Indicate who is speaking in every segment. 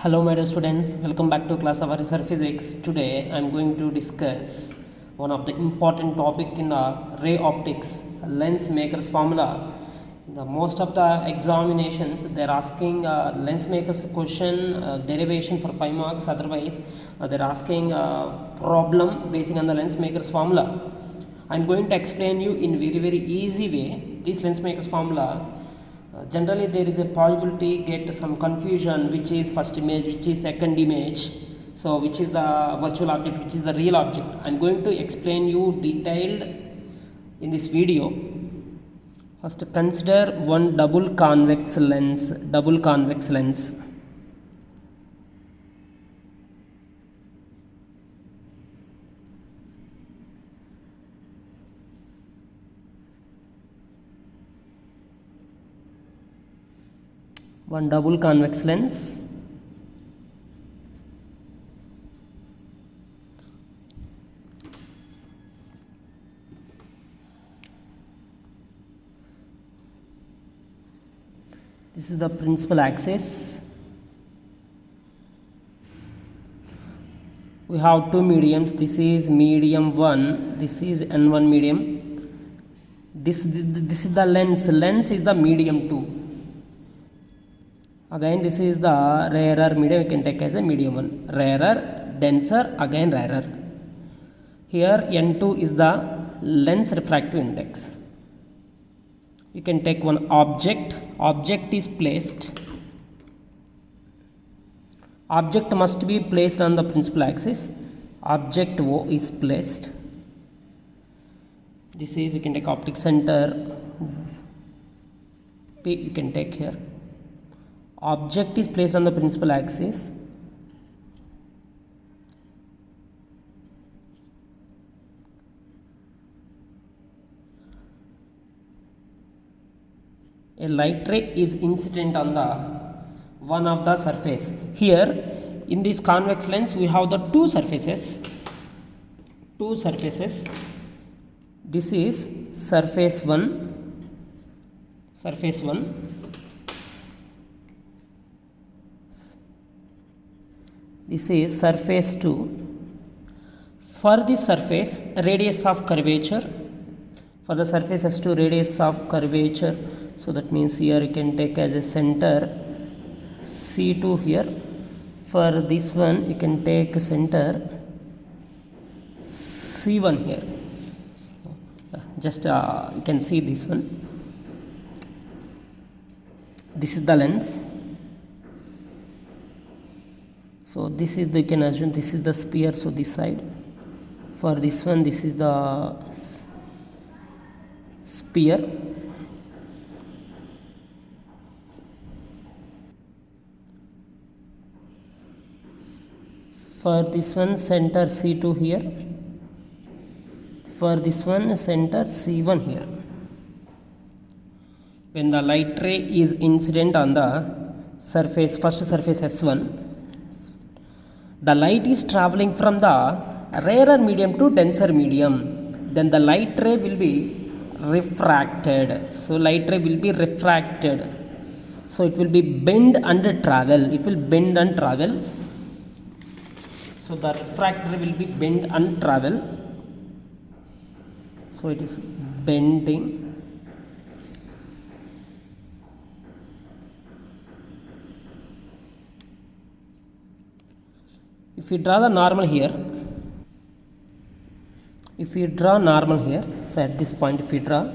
Speaker 1: Hello my dear students, welcome back to class of Research Physics. Today I am going to discuss one of the important topic in the ray optics, lens maker's formula. In the most of the examinations they are asking lens maker's question derivation for 5 marks, otherwise they are asking problem basing on the lens maker's formula. I am going to explain you in very easy way this lens maker's formula. Generally there is a possibility get some confusion which is first image, which is second image, so which is the virtual object, which is the real object. I am going to explain you detailed in this video. First consider one double convex lens. One double convex lens. This is the principal axis. We have two mediums. This is medium 1. This is N1 medium. This is the lens. Lens is the medium 2. Again this is the rarer medium, we can take as a medium 1. Rarer, denser, again rarer. Here N2 is the lens refractive index. You can take one object. Object is placed. Object must be placed on the principal axis. Object O is placed. This is, you can take optic center P, you can take here. Object is placed on the principal axis. A light ray is incident on the one of the surface. Here in this convex lens we have the two surfaces. This is surface 1. This is surface 2. For this surface, radius of curvature. For the surface S2, radius of curvature. So that means here you can take as a center C2 here. For this one, you can take center C1 here. Just you can see this one. This is the lens. So this is the, you can assume this is the sphere, so this side. For this one, this is the sphere. For this one, center C2 here. For this one, center C1 here. When the light ray is incident on the surface, first surface S1, the light is traveling from the rarer medium to denser medium. Then the light ray will be refracted. So light ray will be refracted. So it will be bend and travel. So the refractor will be bend and travel. So it is bending. If we draw the normal here, so at this point if we draw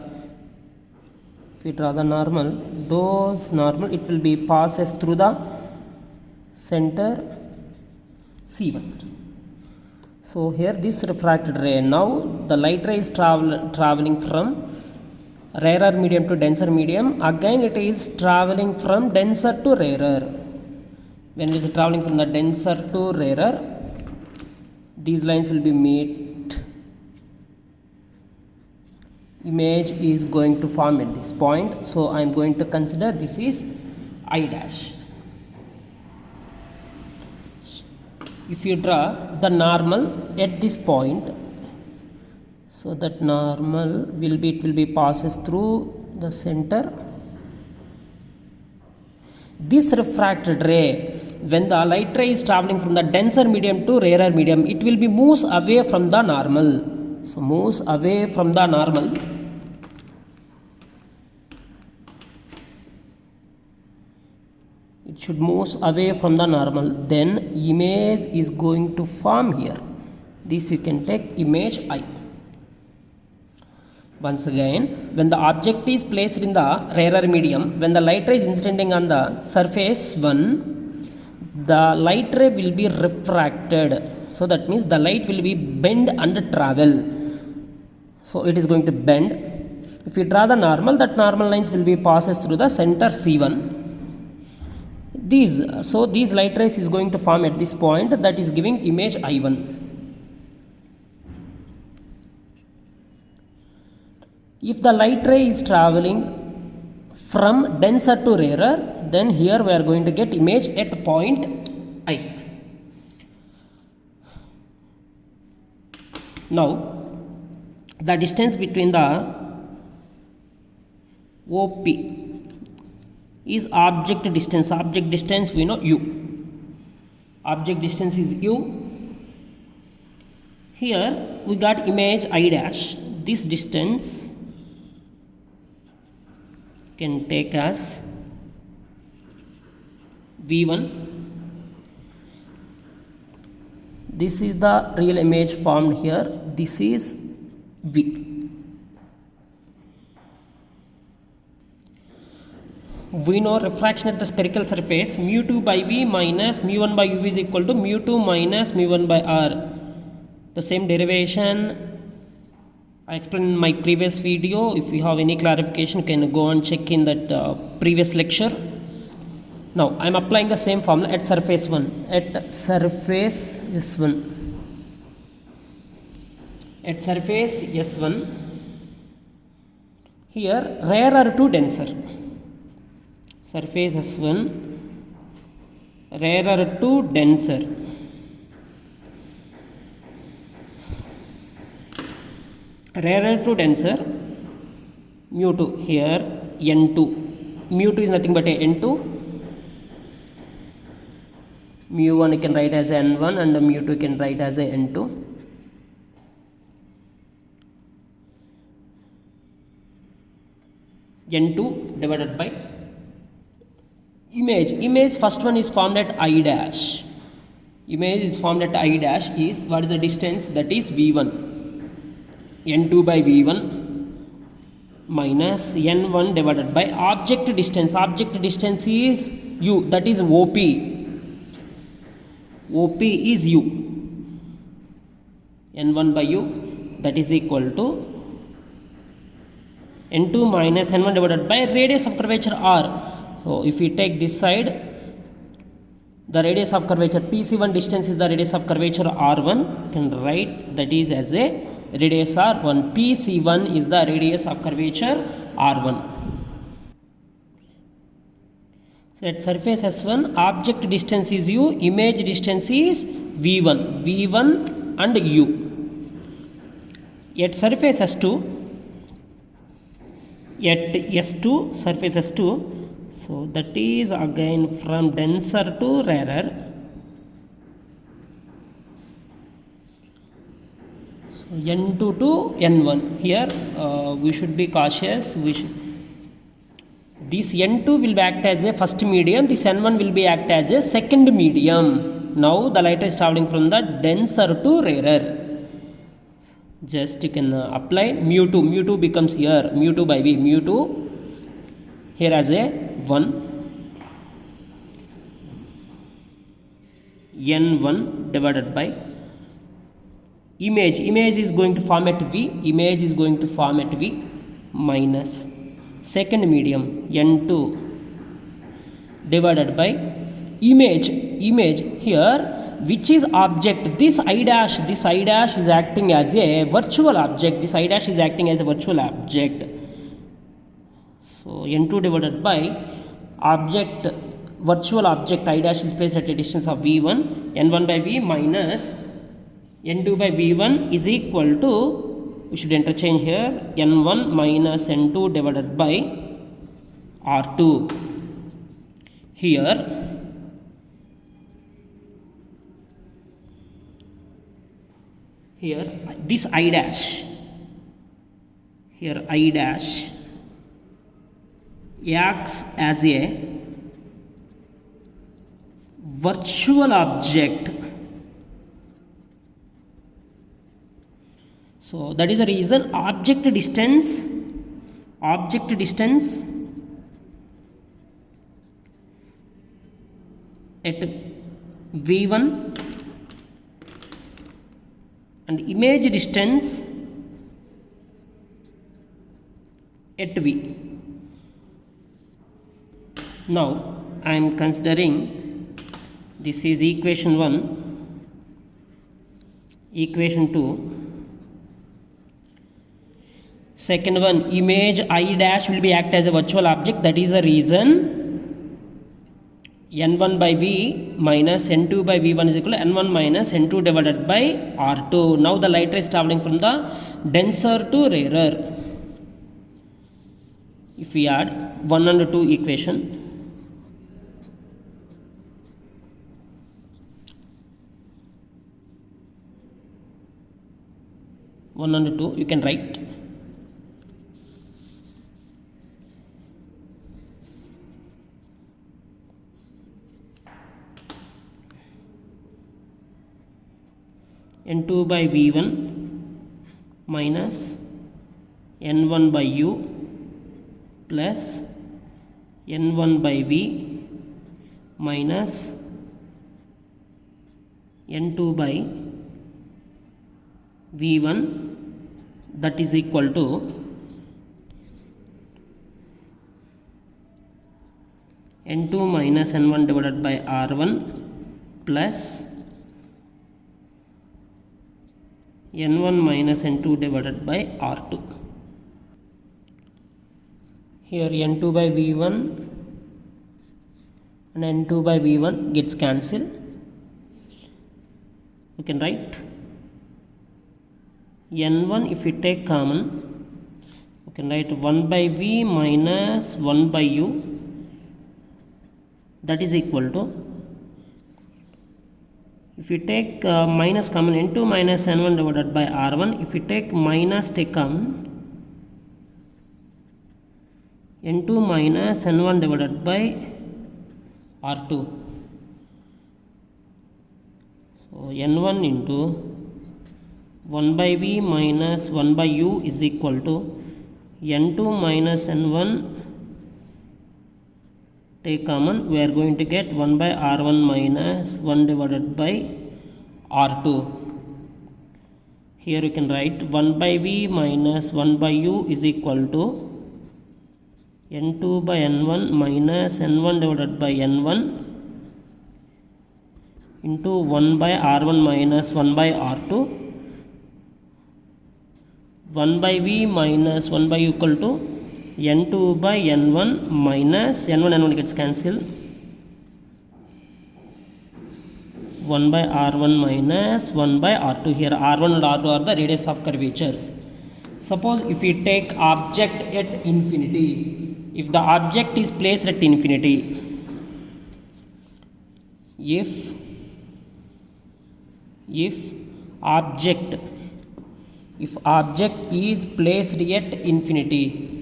Speaker 1: the normal, those normal, it will be passes through the center C1. So here this refracted ray, now the light ray is traveling from rarer medium to denser medium. Again it is traveling from denser to rarer. When it is traveling from the denser to rarer, these lines will be met. Image is going to form at this point. So I am going to consider this is I dash. If you draw the normal at this point, so that normal will be passes through the center. This refracted ray when the light ray is traveling from the denser medium to rarer medium, it will be moves away from the normal. So moves away from the normal. It should move away from the normal. Then image is going to form here. This you can take image I. Once again, when the object is placed in the rarer medium, when the light ray is incidentting on the surface 1, the light ray will be refracted. So that means the light will be bend and travel. So it is going to bend. If we draw the normal, that normal lines will be passes through the center C1. These light rays is going to form at this point, that is giving image I1. If the light ray is traveling from denser to rarer, then here we are going to get image at point I. Now, the distance between the OP is object distance. Object distance we know U. Object distance is U. Here we got image I dash. This distance can take as V1. This is the real image formed here. This is V. We know refraction at the spherical surface mu2 by V minus mu1 by UV is equal to mu2 minus mu1 by R. The same derivation I explained in my previous video. If you have any clarification, you can go and check in that previous lecture. Now I am applying the same formula at surface 1. At surface S1. At surface S1. Here rarer to denser. Surface S1 rarer to denser. Rarer to denser mu2 here n2. Mu2 is nothing but a n2. Mu1 you can write as a n1 and mu2 you can write as a n2. N2 divided by image first one is formed at I dash. Image is formed at I dash is what is the distance, that is V1. N2 by V1 minus N1 divided by object distance. Object distance is U, that is OP. OP is U. N1 by U, that is equal to N2 minus N1 divided by radius of curvature R. So if we take this side, the radius of curvature PC1 distance is the radius of curvature R1. You can write that is as a radius R1. PC1 is the radius of curvature R1. So at surface S1, object distance is U, image distance is V1. V1 and U. At surface S2, at S2, surface S2, so that is again from denser to rarer. So N2 to N1. Here we should be cautious. This N2 will act as a first medium. This N1 will be act as a second medium. Now the light is traveling from the denser to rarer. Just you can apply mu2. Mu2 becomes here mu2 by V. Mu2 here as a 1. N1 divided by image. Image is going to form at V. Image is going to form at V minus second medium N2 divided by image. Image here, which is object. This I dash is acting as a virtual object. This I dash is acting as a virtual object. So N2 divided by object, virtual object I dash is placed at a distance of V1. N1 by V minus N2 by V1 is equal to, we should interchange here, N1 minus N2 divided by R2. Here here this I dash, here I dash acts as a virtual object. So that is the reason object distance at v1 and image distance at v. Now I am considering this is equation 1, equation 2, second one image I dash will be act as a virtual object. That is the reason n1 by v minus n2 by v1 is equal to n1 minus n2 divided by r2. Now the light ray is traveling from the denser to rarer. If we add 1 and 2 equation, one and 2 you can write n2 by v1 minus n1 by u plus n1 by v minus n2 by v1, that is equal to n2 minus n1 divided by r1 plus n1 minus n2 divided by r2. Here n2 by v1 and n2 by v1 gets cancelled. You can write n1, if you take common, you can write 1 by v minus 1 by u, that is equal to, if you take minus common, n2 minus n1 divided by r1, if you take minus take common, n2 minus n1 divided by r2. So n1 into 1 by v minus 1 by u is equal to n2 minus n1 take common, we are going to get 1 by r1 minus 1 divided by r2. Here you can write 1 by v minus 1 by u is equal to n2 by n1 minus n1 divided by n1 into 1 by r1 minus 1 by r2. 1 by v minus 1 by u equal to n2 by n1 minus n1 gets cancelled, 1 by r1 minus 1 by r2. Here r1 and r2 are the radius of curvatures. Suppose if we take object at infinity, if the object is placed at infinity, if object is placed at infinity,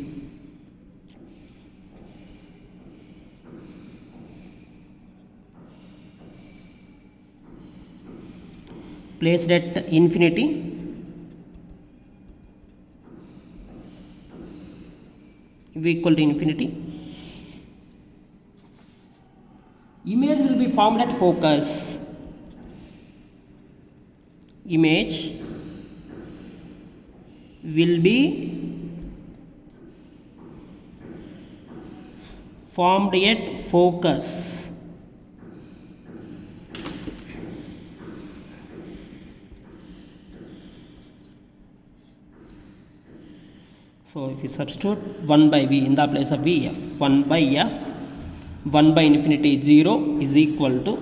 Speaker 1: placed at infinity, v equal to infinity, image will be formed at focus. Image will be formed at focus. So if you substitute 1 by v in the place of v, f 1 by f 1 by infinity 0 is equal to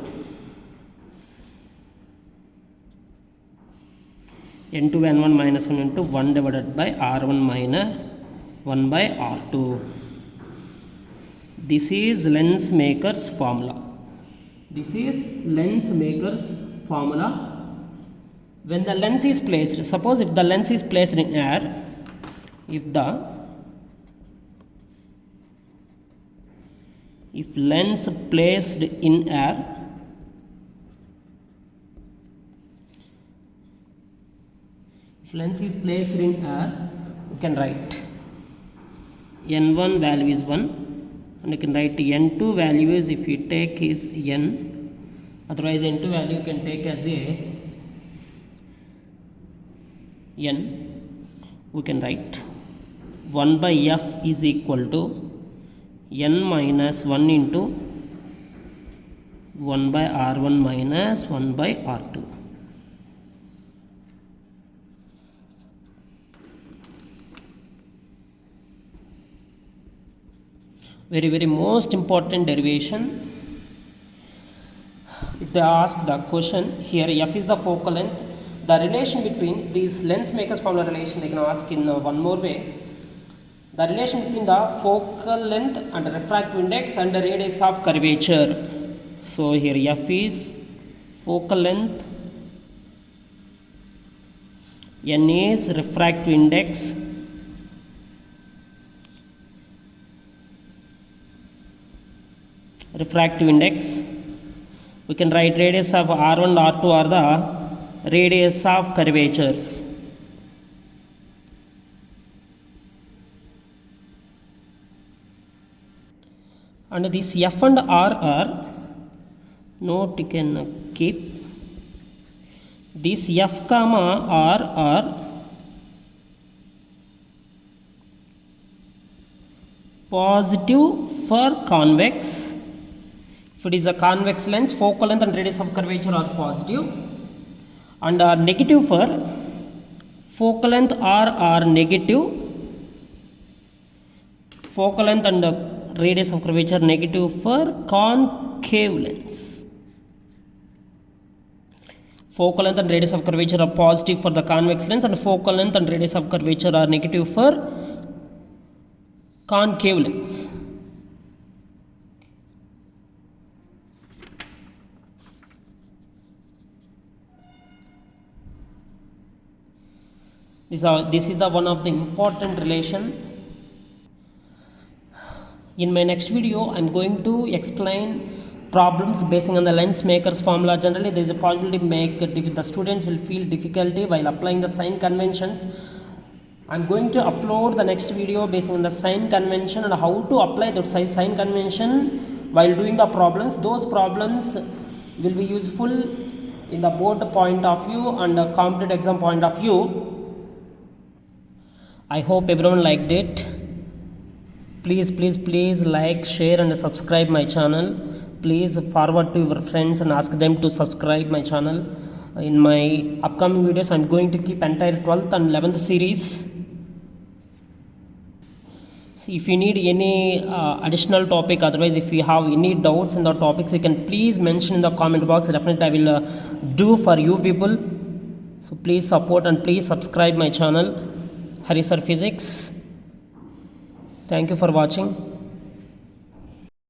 Speaker 1: n2 by n1 minus 1 into 1 divided by r1 minus 1 by r2. This is Lensmaker's formula. This is Lensmaker's formula. when the lens is placed, suppose if the lens is placed in air, if lens placed in air, if lens is placed in air, you can write n1 value is 1, and you can write n2 value is, if you take is n, otherwise n2 value you can take as a n. We can write 1 by f is equal to n minus 1 into 1 by r1 minus 1 by r2. Very most important derivation. If they ask the question here, f is the focal length, the relation between these lens makers formula relation they can ask in one more way. The relation between the focal length and refractive index and the radius of curvature. So here f is focal length, n is refractive index, we can write radius of r1 and r2 are the radius of curvatures. And this f and r are, note you can keep, this f comma r are positive for convex. If it is a convex lens, focal length and radius of curvature are positive, and negative for focal length are negative, focal length and radius of curvature negative for concave lens. Focal length and radius of curvature are positive for the convex lens, and focal length and radius of curvature are negative for concave lens. This is the one of the important relation. In my next video, I am going to explain problems based on the lens maker's formula. Generally, there is a possibility the students will feel difficulty while applying the sign conventions. I am going to upload the next video based on the sign convention and how to apply the sign convention while doing the problems. Those problems will be useful in the board point of view and the competitive exam point of view. I hope everyone liked it. Please like, share and subscribe my channel. Please forward to your friends and ask them to subscribe my channel. In my upcoming videos, I am going to keep entire 12th and 11th series. So if you need any additional topic, otherwise if you have any doubts in the topics, you can please mention in the comment box. Definitely I will do for you people. So please support and please subscribe my channel, Hari Sir Physics. Thank you for watching.